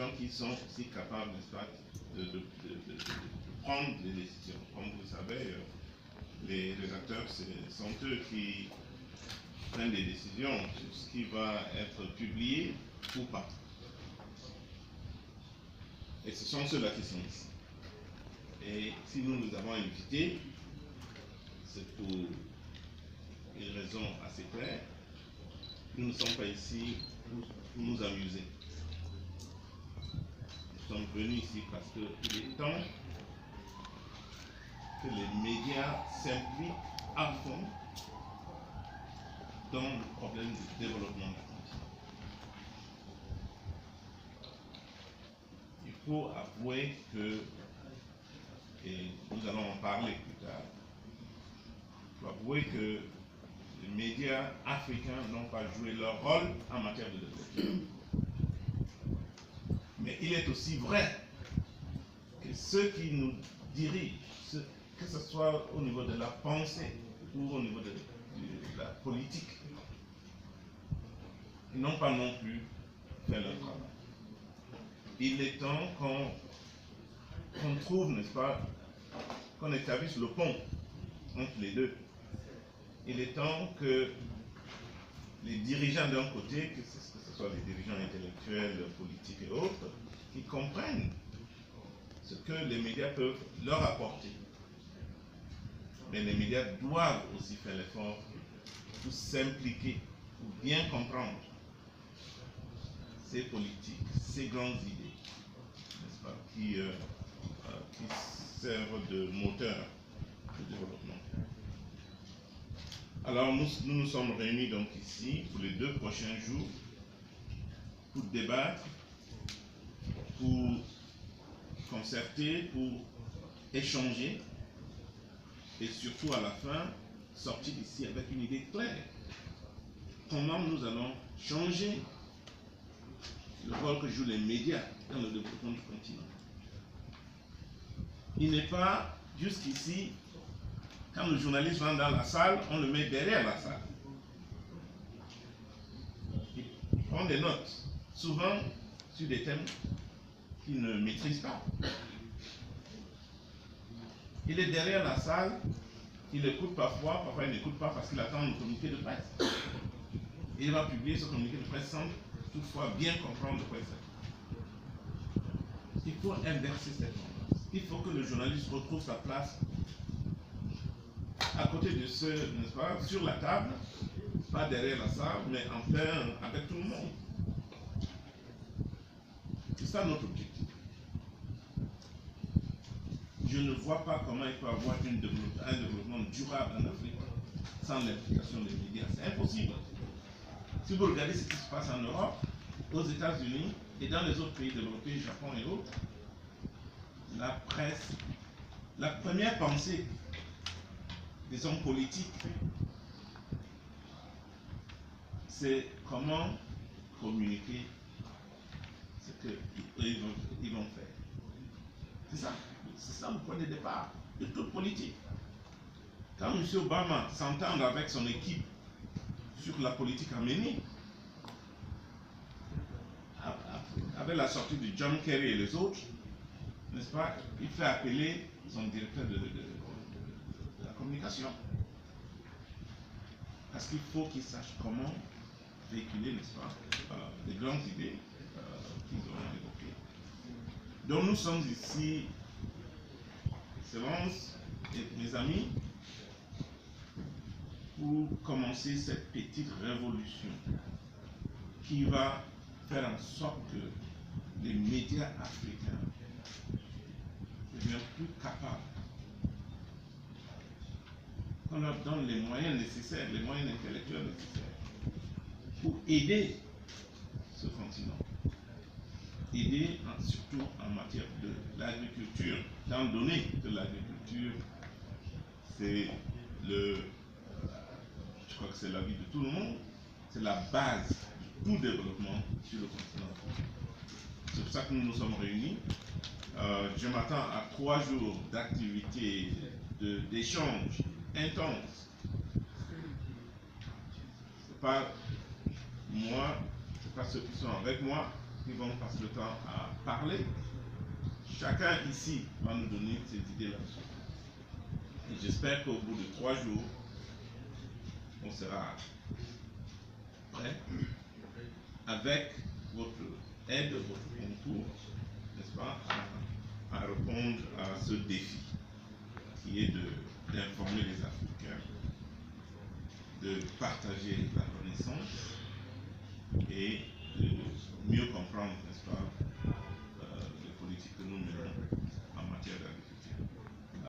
gens qui sont aussi capables, n'est-ce pas, de prendre des décisions. Comme vous savez, les acteurs, ce sont eux qui prennent des décisions sur ce qui va être publié ou pas. Et ce sont ceux-là qui sont ici. Et si nous nous avons invités, c'est pour une raison assez claire. Nous ne sommes pas ici pour nous amuser. Nous sommes venus ici parce qu'il est temps que les médias s'impliquent à fond dans le problème du développement du continent. Il faut avouer que, et nous allons en parler plus tard, il faut avouer que les médias africains n'ont pas joué leur rôle en matière de développement. Mais il est aussi vrai que ceux qui nous dirigent, que ce soit au niveau de la pensée ou au niveau de la politique, ils n'ont pas non plus fait leur travail. Il est temps qu'on trouve, n'est-ce pas, qu'on établisse le pont entre les deux. Il est temps que les dirigeants d'un côté, que ce soit les dirigeants intellectuels, politiques et autres, qui comprennent ce que les médias peuvent leur apporter. Mais les médias doivent aussi faire l'effort pour s'impliquer, pour bien comprendre ces politiques, ces grandes idées, n'est-ce pas, qui servent de moteur de développement. Alors nous nous sommes réunis donc ici pour les 2 prochains jours pour débattre, pour concerter, pour échanger et surtout à la fin sortir d'ici avec une idée claire. Comment nous allons changer le rôle que jouent les médias dans le développement du continent. Il n'est pas jusqu'ici, quand le journaliste rentre dans la salle, on le met derrière la salle. Il prend des notes, souvent sur des thèmes qu'il ne maîtrise pas. Il est derrière la salle, il écoute parfois il n'écoute pas parce qu'il attend le communiqué de presse. Et il va publier ce communiqué de presse sans toutefois bien comprendre de quoi il s'agit. Il faut inverser cette tendance. Il faut que le journaliste retrouve sa place à côté de ceux, n'est-ce pas, sur la table, pas derrière la salle, mais en plein avec tout le monde. C'est ça notre objectif. Je ne vois pas comment il peut y avoir un développement durable en Afrique sans l'implication des médias. C'est impossible. Si vous regardez ce qui se passe en Europe, aux États-Unis et dans les autres pays développés, Japon et autres, la presse, la première pensée des hommes politiques, c'est comment communiquer ce qu'ils vont faire. C'est ça le point de départ de toute politique. Quand M. Obama s'entend avec son équipe sur la politique à mener, avec la sortie de John Kerry et les autres, n'est-ce pas, il fait appeler son directeur de la communication. Parce qu'il faut qu'il sache comment véhiculer, n'est-ce pas, les grandes idées qu'ils ont évoquées. Donc nous sommes ici, Excellences et mes amis, pour commencer cette petite révolution qui va faire en sorte que les médias africains deviennent plus capables, qu'on leur donne les moyens nécessaires, les moyens intellectuels nécessaires pour aider ce continent. Aider surtout en matière de l'agriculture, étant donné que l'agriculture, c'est je crois que c'est l'avis de tout le monde, c'est la base de tout développement sur le continent. C'est pour ça que nous nous sommes réunis. Je m'attends à 3 jours d'activités, d'échanges intenses. C'est pas moi, c'est pas ceux qui sont avec moi, qui vont passer le temps à parler. Chacun ici va nous donner ses idées là-dessus. Et j'espère qu'au bout de 3 jours, on sera prêt avec votre aide, votre concours, n'est-ce pas, à répondre à ce défi qui est d'informer les Africains, de partager la connaissance et de mieux comprendre, n'est-ce pas,